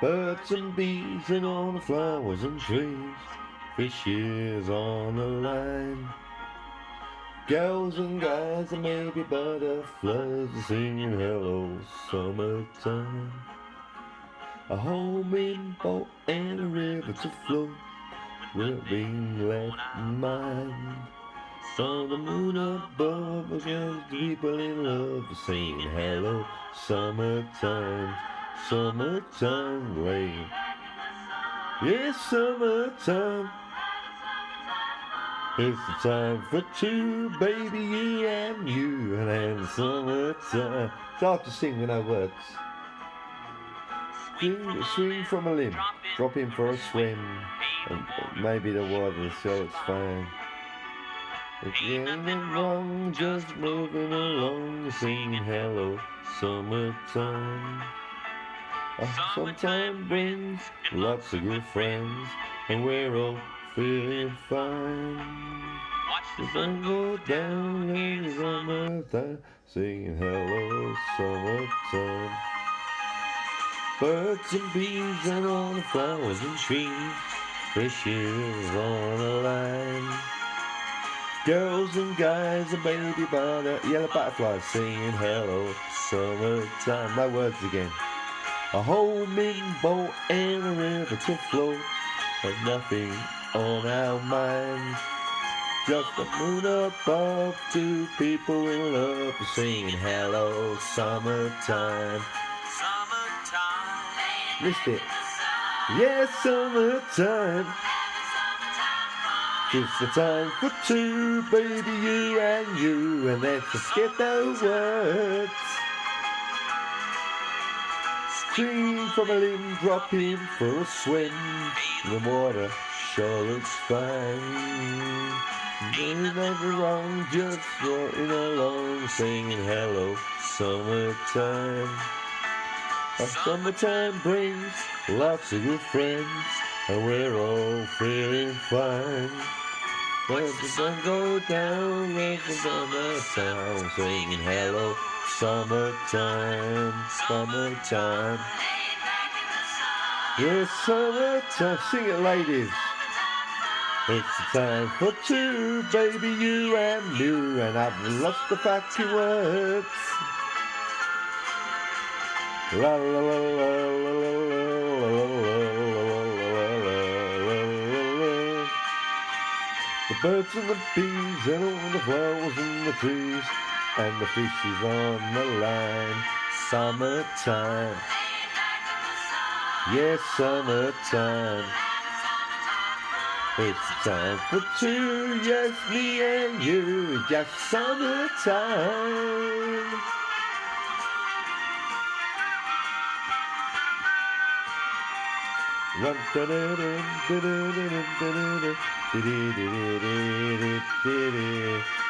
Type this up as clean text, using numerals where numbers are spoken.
Birds and bees and all the flowers and trees, fishes on the line. Girls and guys and maybe butterflies are singing hello summertime. A homing boat and a river to float, we're being left behind. On the moon above, against people in love are singing hello summertime, summertime rain. Yes, summertime. It's the time for two, baby, you and you, and then summertime. It's hard to sing with no words. Swing from a limb, drop in for a swim, and maybe the water so it's fine. If you ain't wrong, just moving along, singing hello summertime. Summertime brings lots of good friends, and we're all feeling fine. The sun go down in the summertime, singing hello summertime. Birds and bees and all the flowers and trees, fishes on a line. Girls and guys and baby yellow butterflies singing hello summertime. No words again. A homing boat and a river to float, but nothing on our minds. Just the moon above, two people in love singing hello summertime. Missed it. Yes, summertime. Just the time for two, baby, you and you, and let's just get those words. Swing from a limb, drop in for a swim. The water sure looks fine. Ain't nothing wrong, just floating along, singing hello summertime. Summertime brings lots of good friends, and we're all feeling fine. Let the sun go down, let the summertime, singing hello summertime, summertime. Yes, summertime, sing it ladies. It's the time for two, baby, you and you, and I've lost the fucking words. La la la la la la la la. The birds and the bees and all the flowers and the trees and the fishes on the line. Summertime. Yes, summertime. It's time for two, yes, me and you, just summertime. Run, da da da da da da da da da da da da da da.